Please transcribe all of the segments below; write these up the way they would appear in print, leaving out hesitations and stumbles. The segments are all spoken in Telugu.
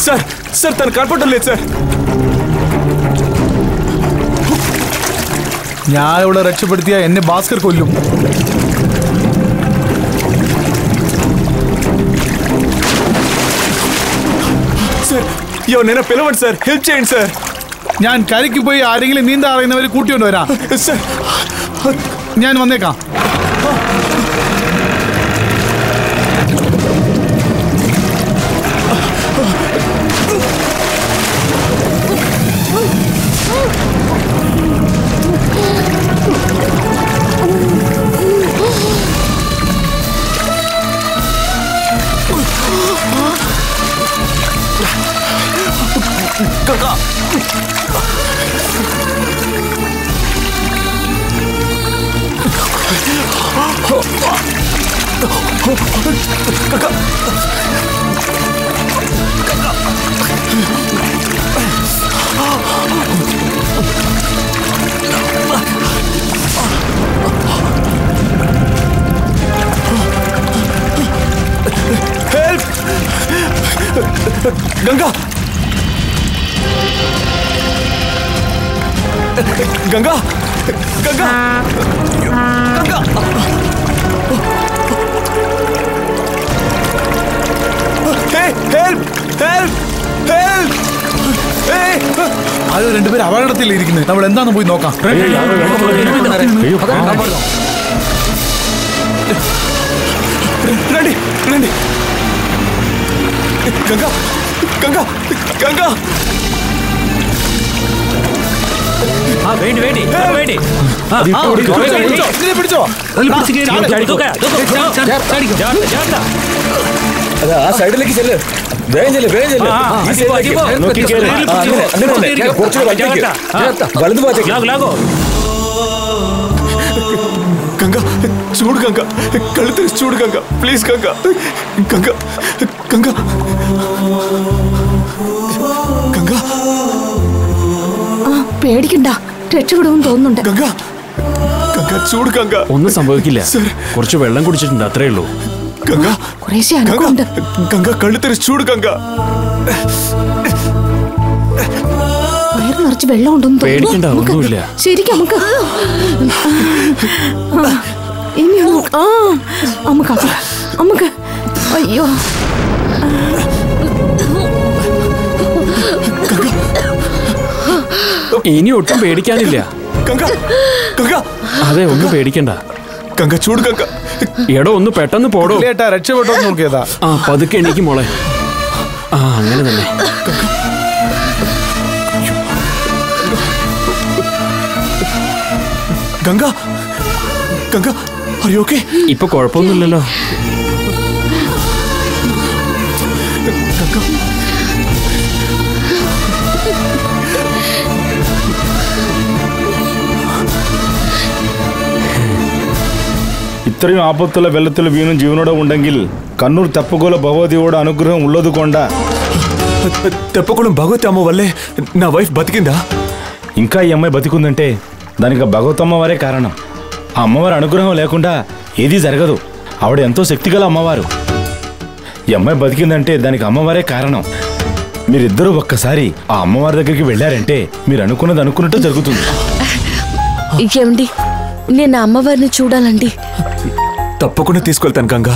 సార్ సార్ తను కనపడడం లేదు సార్. ഞാൻ ഇവിടെ രക്ഷപ്പെടുത്തിയ എന്നെ ഭാസ്കർ കൊല്ലും. സാർ ఎవరైనా పిలవండి సార్, హెల్ప్ చేయండి సార్. ഞാൻ കരയ്ക്ക് പോയി ആരെങ്കിലും നീന്താൻ അറിയുന്നവർ കൂട്ടിക്കൊണ്ട് വരാം. സാർ ഞാൻ വന്നേക്കാം. గంగా హెల్ప్ గంగా గంగా గంగా గంగా അത് രണ്ടുപേരും അപകടത്തിൽ ഇരിക്കുന്നത്. നമ്മൾ എന്താണെന്ന് പോയി നോക്കാം. రండి రండి. గంగా గంగా గంగా వేడి వేడి వేడి പിടിച്ചോ. അതെ ആ സൈഡിലേക്ക് ചെല്ല്. വേഗം ചെല്ല് വേഗം ചെല്ല്. വലതു ഭാഗത്തേക്ക്. గంగ చూడు గంగ, కళ్ళు తెరిచి చూడు గంగ, ప్లీజ్ గంగ. గంగ గంగ గంగ പേടിക്കണ്ട, രക്ഷപ്പെടുമെന്ന് തോന്നുന്നുണ്ട്. ഗംഗ ഗംഗ చూడు ഗംഗ. ഒന്നും സംഭവിക്കില്ല, കുറച്ച് വെള്ളം കുടിച്ചിട്ടുണ്ട്, അത്രേ ഉള്ളൂ. ഗംഗ കുറേശ്ശെ അനുഭവമുണ്ട്. ഗംഗ കళ్ళు തെരിച്ച് చూడు ഗംഗ. വയറ് നിറച്ച് വെള്ളം ഉണ്ടെന്ന് പേടിക്കണ്ട, ഒന്നുമില്ല. ശരിക്കും നമുക്ക് ഇനി നമുക്ക് അയ്യോ ഇനി ഒട്ടും പേടിക്കാനില്ല. ഗംഗ ഗംഗ അതെ, ഒന്നും പേടിക്കണ്ട. ഗംഗ చూడు ഗംഗ. എടോ ഒന്ന് പെട്ടെന്ന് പോടോ. രക്ഷപ്പെട്ടോ നോക്കിയതാ. ആ പതുക്കെ എണീക്ക് മോളെ. ആ അങ്ങനെ തന്നെ. Ganga Ganga are you okay? ഇപ്പൊ കുഴപ്പമൊന്നുമില്ലല്ലോ. ഇത്രയും ആപത്തുള്ള വെള്ളത്തിൽ വീണും ജീവനോടെ ഉണ്ടെങ്കിൽ കണ്ണൂർ തെപ്പക്കുളം ഭഗവതിയോട് അനുഗ്രഹം ഉള്ളതുകൊണ്ടാ. తెప్పకుళం భగవతి అమ్మ వల్లే నా వైఫ్ బతికిందా? ఇంకా ఈ అమ్మాయి బతికుందంటే దానికి భగవతమ్మ వారే కారణం. ఆ అమ్మవారి అనుగ్రహం లేకుండా ఏదీ జరగదు. ఆవిడ ఎంతో శక్తిగల అమ్మవారు. ఈ అమ్మాయి బతికిందంటే దానికి అమ్మవారే కారణం. మీరిద్దరూ ఒక్కసారి ఆ అమ్మవారి దగ్గరికి వెళ్ళారంటే మీరు అనుకున్నది అనుకున్నట్టు జరుగుతుంది. ఏమండి, నేను అమ్మవారిని చూడాలండి. తప్పకుండా తీసుకెళ్తాను గంగా.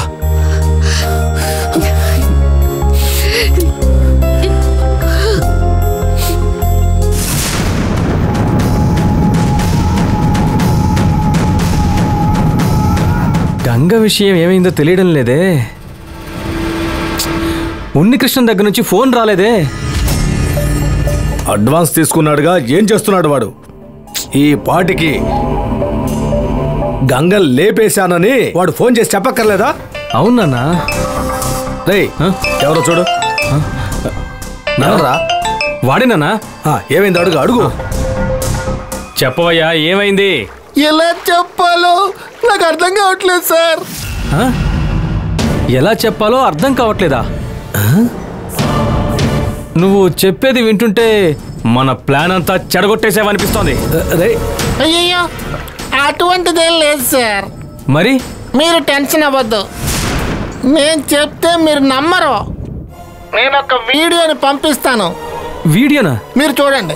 గంగ విషయం ఏమైందో తెలియడం లేదే. ఉన్నికృష్ణ దగ్గర నుంచి ఫోన్ రాలేదే. అడ్వాన్స్ తీసుకున్నాడుగా, ఏం చేస్తున్నాడు వాడు? ఈ పాటికి గంగ లేపేశానని వాడు ఫోన్ చేసి చెప్పక్కర్లేదా? అవునా? రేయ్ ఎవరో చూడు. నన్నరా వాడినానా? ఏమైంది అడుగు అడుగు. చెప్పవయ్యా, ఏమైంది? ఎలా చెప్పాలో నాకు అర్థం కావట్లేదు సార్. ఎలా చెప్పాలో అర్థం కావట్లేదా? నువ్వు చెప్పేది వింటుంటే మన ప్లాన్ అంతా చెడగొట్టేసావనిపిస్తోంది. అయ్యో అటువంటిదేం లేదు సార్. మరి మీరు టెన్షన్ అవ్వద్దు. నేను చెప్తే మీరు నమ్మరు. నేను ఒక వీడియోని పంపిస్తాను. వీడియోనా? మీరు చూడండి.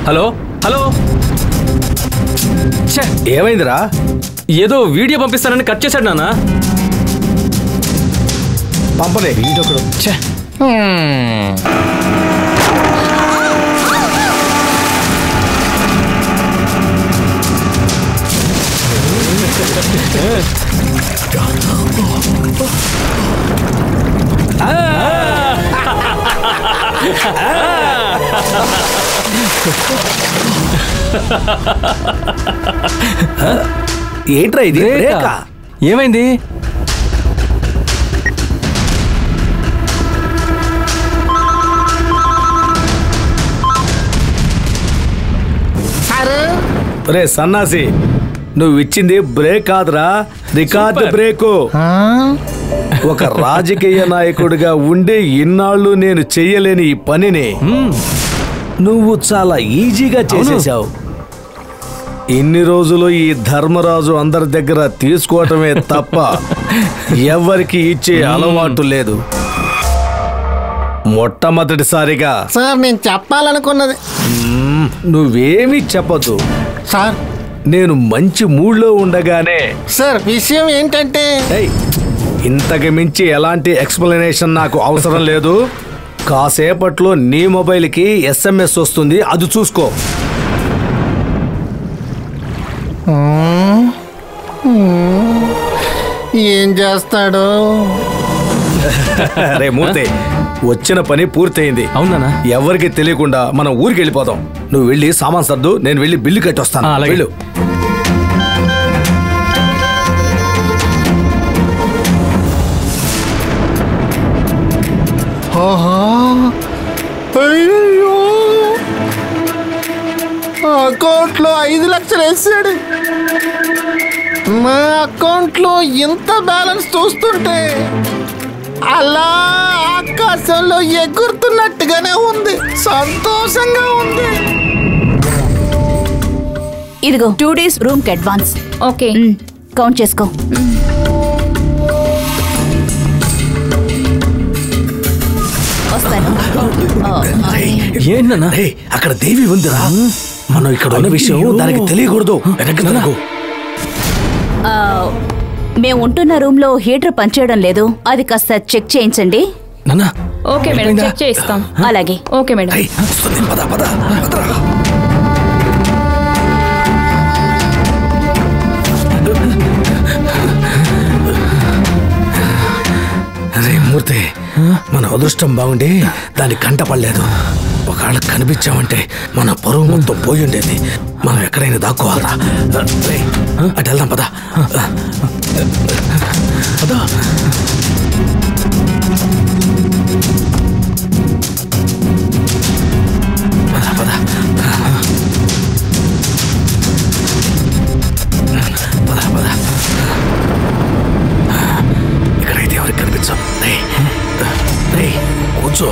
హలో హలో, ఛే, ఏమైందిరా? ఏదో వీడియో పంపిస్తానని కట్ చేశాడు నాన్న. పంపలే వీడొకడు. ఛే, ఏంట్రా ఇది? బ్రేకా? ఏమైంది? రే సన్నాసి, నువ్వు ఇచ్చింది బ్రేక్ కాదురా, రికార్డు సూపర్. బ్రేకు. ఒక రాజకీయ నాయకుడిగా ఉండి ఇన్నాళ్ళు నేను చెయ్యలేని ఈ పనిని నువ్వు చాలా ఈజీగా చేసేసావు. ఇన్ని రోజులు ఈ ధర్మరాజు అందరి దగ్గర తీసుకోవటమే తప్ప ఎవరికి ఇచ్చే అలవాటు లేదు. మొట్టమొదటిసారిగా సార్ నేను చెప్పాలనుకున్నది. నువ్వేమీ చెప్పొద్దు సార్ నేను మంచి మూడ్లో ఉండగానే. సార్ విషయం ఏంటంటే ఏయ్, ఇంతకు మించి ఎలాంటి ఎక్స్ప్లెనేషన్ నాకు అవసరం లేదు. కాసేపట్లో నీ మొబైల్కి SMS వస్తుంది, అది చూసుకో. ఏం చేస్తాడు? రే మూర్తి, వచ్చిన పని పూర్తయింది. అవునా? ఎవరికి తెలియకుండా మనం ఊరికి వెళ్ళిపోదాం. నువ్వు వెళ్ళి సామాన్ సర్దు, నేను వెళ్ళి బిల్లు కట్టొస్తాను. అలాగే. వెళ్ళు. అయ్యో, అకౌంట్లో 5 లక్షలు వేసాడు. నా అకౌంట్లో ఇంత బ్యాలెన్స్ చూస్తుంటే అలా ఆకాశంలో ఎగురుతున్నట్టుగానే ఉంది. సంతోషంగా ఉంది. ఇదిగో 2 days రూమ్ కి అడ్వాన్స్. ఓకే. కౌంట్ చేసుకో. వస్తాను. ఏంటన్నా? రే, అక్కడ దేవి ఉందిరా. మనం ఇక్కడ ఉన్న విషయం దానికి తెలియకూడదు. వెనక్కి తిరగకు. మేము ఉంటున్న రూమ్ లో హీటర్ పనిచేయడం లేదు, అది కాస్త చెక్ చేయించండి. నాన్న, ఓకే మేడం, చెక్ చేయిస్తాం. అలాగే. Okay madam. రేయ్, వస్తుంది. పద పద పదరా. రే మూర్తి, మన అదృష్టం బాగుండి దాని కంట పడలేదు. ఒకవేళ కనిపించామంటే మన పరువు మొత్తం పోయి ఉండేది. మనం ఎక్కడైనా దాక్కోవాలరా. రేయ్, అటు వెళ్దాం పద. పద. పద పద పద పద. ఇక్కడైతే ఎవరికి కనిపించాం. రే కూర్చో.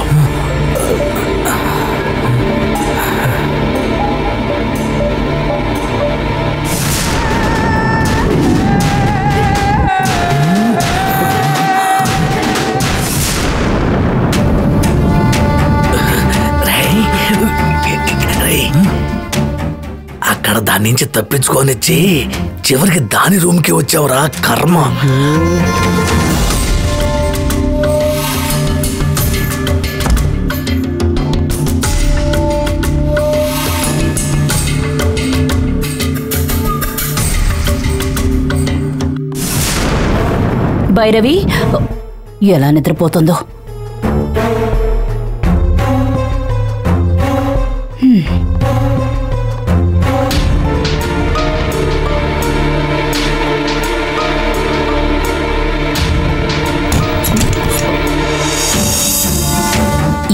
అక్కడ దాని నుంచి తప్పించుకోనిచ్చి చివరికి దాని రూమ్కి వచ్చావురా కర్మ. భైరవి ఎలా నిద్రపోతుందో.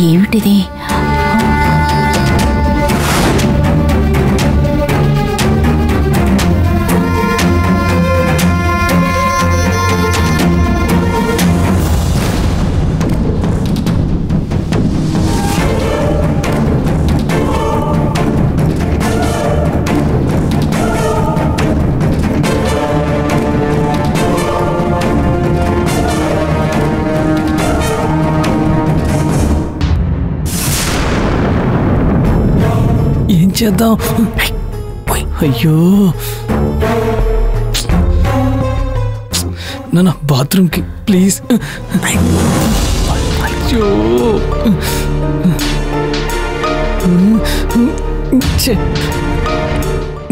ఏమిటిది? చేద్దాం? అయ్యో నాన్న బాత్రూమ్కి ప్లీజ్. అయ్యో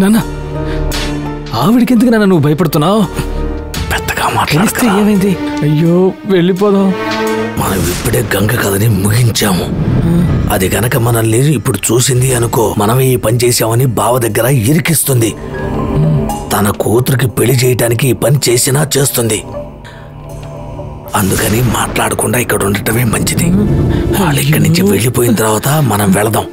నాన్న ఆవిడికి ఎందుకు నాన్న నువ్వు భయపడుతున్నావు? పెద్దగా మాట్లాడితే ఏమైంది? అయ్యో వెళ్ళిపోదాం. మనం ఇప్పుడే గంగ కథని ముగించాము. అది గనక మనల్ని ఇప్పుడు చూసింది అనుకో, మనం ఈ పని చేసామని బావ దగ్గర ఇరికిస్తుంది. తన కూతురికి పెళ్లి చేయటానికి ఈ పని చేసినా చేస్తుంది. అందుకని మాట్లాడకుండా ఇక్కడ ఉండటమే మంచిది. వాళ్ళు ఇక్కడి నుంచి వెళ్ళిపోయిన తర్వాత మనం వెళదాం.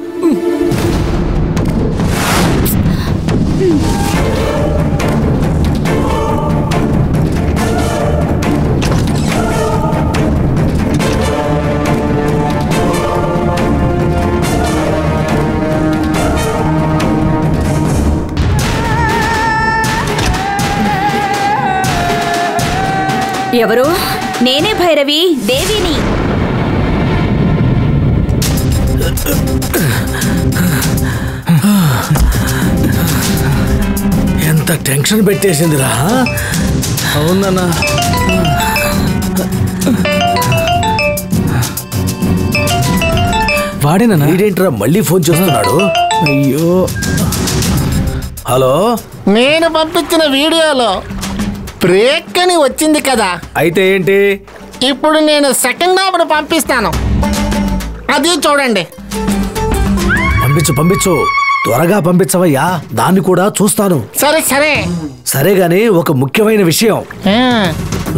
ఎవరు? నేనే భైరవి, దేవిని. ఎంత టెన్షన్ పెట్టేసిందిరా. అవునన్నా. వాడేనా? వీడేంట్రా మళ్ళీ ఫోన్ చేస్తున్నాడు? అయ్యో హలో, నేను పంపించిన వీడియోలో బ్రేక్ అని వచ్చింది కదా, అయితే ఏంటి? ఇప్పుడు నేను సెకండ్ హాఫ్ పంపిస్తాను, అది చూడండి. పంపించు త్వరగా పంపించవయ్యా, దాన్ని కూడా చూస్తాను. సరే సరే సరే గాని ఒక ముఖ్యమైన విషయం,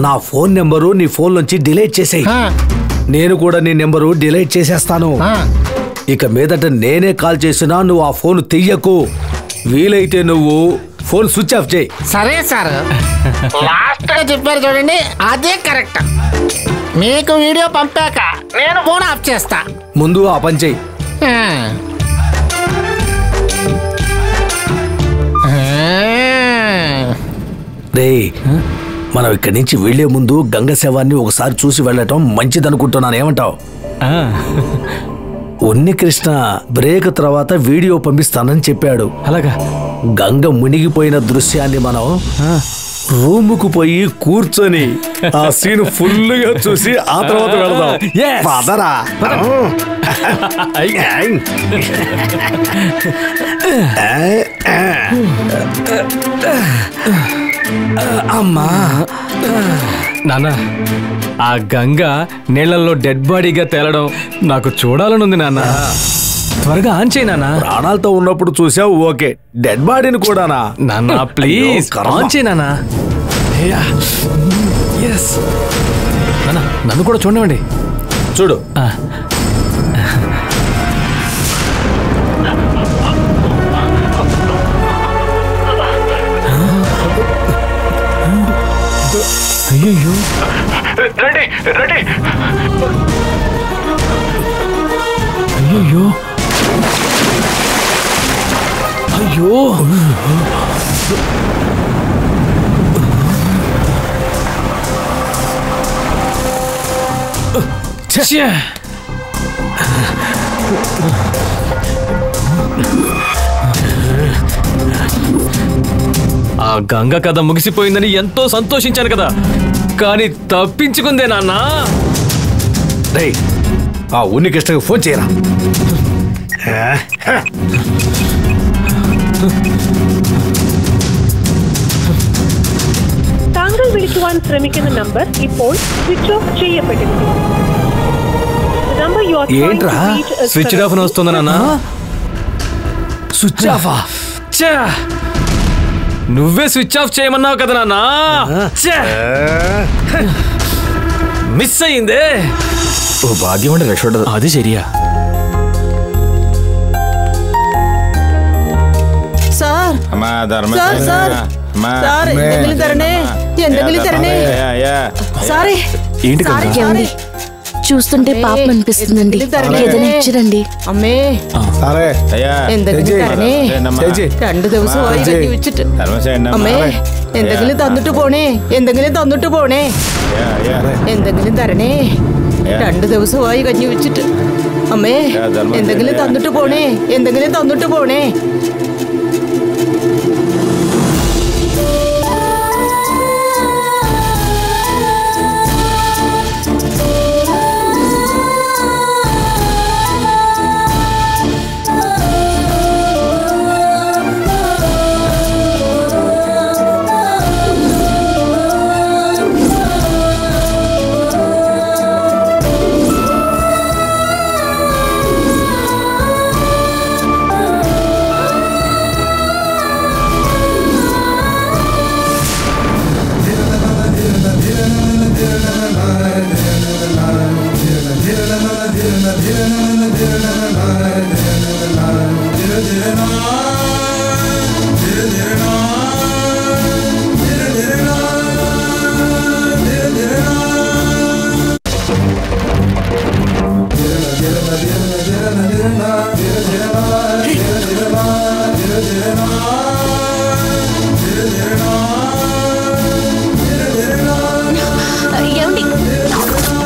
నా ఫోన్ నెంబరు నీ ఫోన్ నుంచి డిలీట్ చేసేయి. నేను కూడా నీ నెంబరు డిలీట్ చేసేస్తాను. ఇక మీదట నేనే కాల్ చేసినా నువ్వు ఆ ఫోన్ తీయకు. వీలైతే నువ్వు ఫోన్ స్విచ్ ఆఫ్ చేయి. సరే సార్, లాస్ట్ గా చెప్పారు చూడండి, అదే కరెక్ట్. మీకు వీడియో పంపాక నేను ఫోన్ ఆఫ్ చేస్తా. ముందు ఆ పని చెయ్యి. రేయ్, మనం ఇక్కడి నుంచి వెళ్లే ముందు గంగ శవాన్ని ఒకసారి చూసి వెళ్ళటం మంచిదనుకుంటున్నాను. ఏమంటావు? ఉన్ని కృష్ణ బ్రేక్ తర్వాత వీడియో పంపిస్తానని చెప్పాడు. అలాగా? గంగ మునిగిపోయిన దృశ్యాన్ని మనం రూముకు పోయి కూర్చొని ఆ సీన్ ఫుల్గా చూసి ఆ తర్వాత వెళదాం. పదరా. అమ్మా నాన్న, ఆ గంగ నీళ్లలో డెడ్ బాడీగా తేలడం నాకు చూడాలనుంది నాన్న. త్వరగా ఆన్ చేయి నాన్న. ప్రాణాలతో ఉన్నప్పుడు చూసావు, ఓకే. డెడ్ బాడీని కూడానా? నాన్న ప్లీజ్ ఆన్ చేయి నాన్న. నాన్న నన్ను కూడా చూడండి. చూడు. అయ్యో రెడీ రెడీ. అయ్యో అయ్యో ఆ గంగ కథ ముగిసిపోయిందని ఎంతో సంతోషించాను కదా, కానీ తప్పించుకుందే నాన్న. రేయ్, ఆ ఉన్ని కృష్ణకి ఫోన్ చేయరా. താങ്കൾ വിളിക്കുവാൻ ശ്രമിക്കുന്ന നമ്പർ ഇപ്പോൾ സ്വിച്ച് ഓഫ് ചെയ്യപ്പെട്ടിരിക്കുന്നു. ఏంట్రా స్విచ్ ఆఫ్ అని వస్తుందా నాన్న? స్విచ్ ఆఫా? నువ్వే స్విచ్ ఆఫ్ చేయమన్నావు కదా నాన్న. మిస్ అయిందే. ఓ భాగ్యం అంటే రక్ష. అది ശരിയാ. സാർ സാർ സാർ സാർ എന്തെങ്കിലും തരണേ, എന്തെങ്കിലും തരണേ സാറേ. ఏంటి ఏమండి, చూస్తుంటే పాపం అనిపిస్తుందండి. ఏదైనా ఇచ్చిరండి. അമ്മേ എന്തെങ്കിലും തരണേ. 2 ദിവസമായി കഞ്ഞി വെച്ചിട്ട്. അമ്മേ എന്തെങ്കിലും തന്നിട്ട് പോണേ, എന്തെങ്കിലും തന്നിട്ട് പോണേ, എന്തെങ്കിലും തരണേ. 2 ദിവസമായി കഞ്ഞി വെച്ചിട്ട്. അമ്മേ എന്തെങ്കിലും തന്നിട്ട് പോണേ, എന്തെങ്കിലും തന്നിട്ട് പോണേ.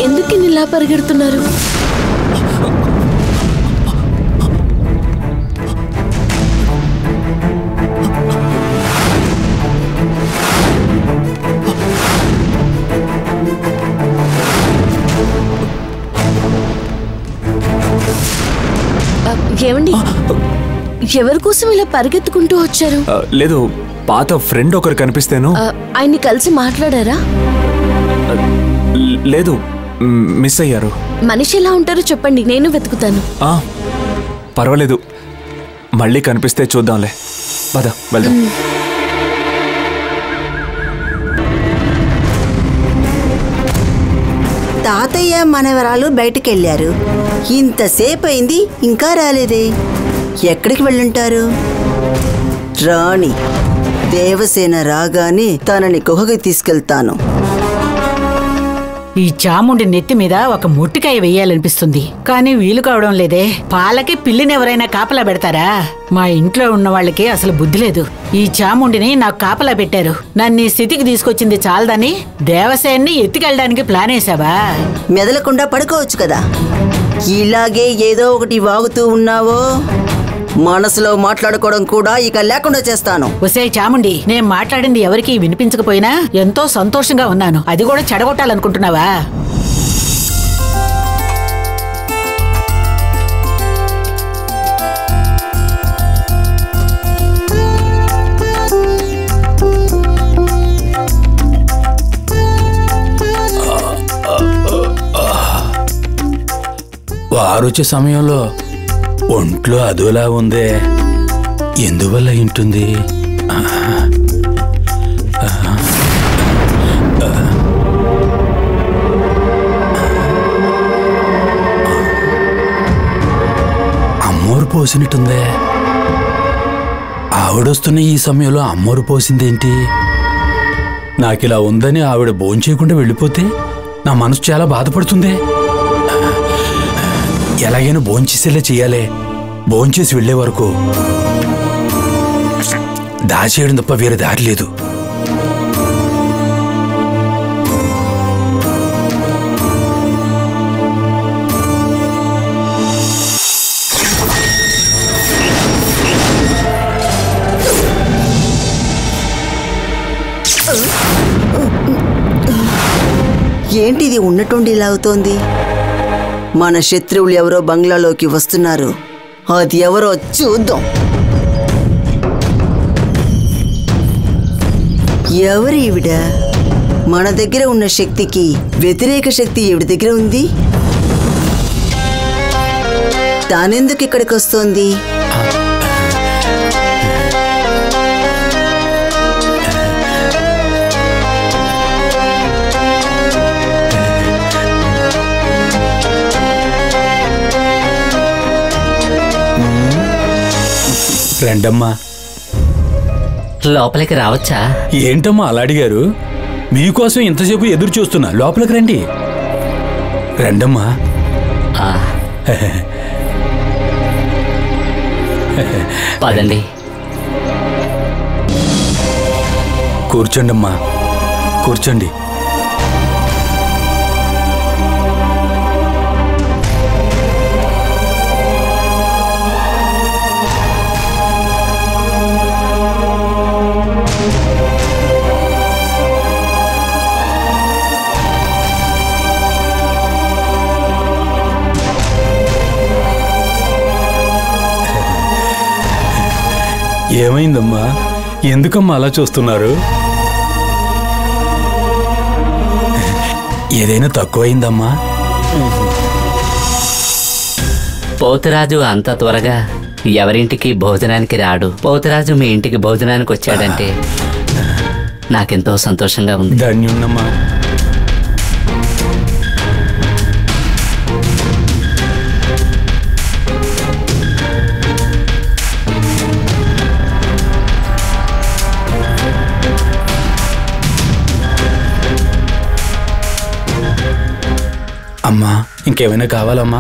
ఎందుకు ఇలా పరిగెడుతున్నారు? ఏమండి, ఎవరి కోసం ఇలా పరిగెత్తుకుంటూ వచ్చారు? లేదు, పాత ఫ్రెండ్ ఒకరు కనిపిస్తేను. ఆయన్ని కలిసి మాట్లాడారా? లేదు, మిస్ అయ్యారు. మనిషి ఎలా ఉంటారో చెప్పండి, నేను వెతుకుతాను. పర్వాలేదు, మళ్ళీ కనిపిస్తే చూద్దాంలే. పద వెళ్దాం. తాతయ్య మనవరాలు బయటికెళ్ళారు. ఇంతసేపు అయింది, ఇంకా రాలేదే. ఎక్కడికి వెళ్ళుంటారు? రాణి దేవసేన రాగానే తనని గుహకి తీసుకెళ్తాను. ఈ చాముండి నెత్తి మీద ఒక మొట్టికాయ వెయ్యాలనిపిస్తుంది, కానీ వీలు కావడం లేదే. పాలకి పిల్లిని ఎవరైనా కాపలా పెడతారా? మా ఇంట్లో ఉన్న వాళ్ళకి అసలు బుద్ధి లేదు. ఈ చాముండిని నాకు కాపలా పెట్టారు. నన్ను ఈ స్థితికి తీసుకొచ్చింది చాలదని దేవసేన్ని ఎత్తుకెళ్ళడానికి ప్లాన్ వేసావా? మెదలకుండా పడుకోవచ్చు కదా. ఇలాగే ఏదో ఒకటి వాగుతూ ఉన్నావో మనసులో మాట్లాడుకోవడం కూడా ఇక లేకుండా చేస్తాను. ఒసే చాముండి, నేను మాట్లాడింది ఎవరికి వినిపించకపోయినా ఎంతో సంతోషంగా ఉన్నాను. అది కూడా చెడగొట్టాలనుకుంటున్నావా? వారొచ్చే సమయంలో ఒంట్లో అదోలా ఉందే, ఎందువల్ల ఉంటుంది? అమ్మోరు పోసినట్టుందే. ఆవిడొస్తున్న ఈ సమయంలో అమ్మోరు పోసిందేంటి? నాకిలా ఉందని ఆవిడ భోంచేయకుండా వెళ్ళిపోతే నా మనసు చాలా బాధపడుతుంది. ఎలాగైనా భోంచేసేలా చెయ్యాలి. భోంచేసి వెళ్లే వరకు దాచేయడం తప్ప వేరే దారి లేదు. ఏంటిది ఉన్నట్టుండి ఇలా అవుతోంది? మన శత్రువులు ఎవరో బంగ్లాలోకి వస్తున్నారు. అది ఎవరో చూద్దాం. ఎవరు ఈవిడ? మన దగ్గర ఉన్న శక్తికి వ్యతిరేక శక్తి ఈవిడ దగ్గర ఉంది. తానెందుకు ఇక్కడికి వస్తోంది? రండమ్మా. లోపలికి రావచ్చా? ఏంటమ్మా అలా అడిగారు? మీకోసం ఇంతసేపు ఎదురు చూస్తున్నా. లోపలికి రండి. రండమ్మా. పదండి. కూర్చోండమ్మా, కూర్చోండి. ఏమైందమ్మా? ఎందుకమ్మా అలా చూస్తున్నారు? ఏదైనా తక్కువైందమ్మా? పోతురాజు అంత త్వరగా ఎవరింటికి భోజనానికి రాడు. పోతురాజు మీ ఇంటికి భోజనానికి వచ్చాడంటే నాకెంతో సంతోషంగా ఉంది. ధన్యున్నమ్మా. అమ్మా, ఇంకేమైనా కావాలమ్మా?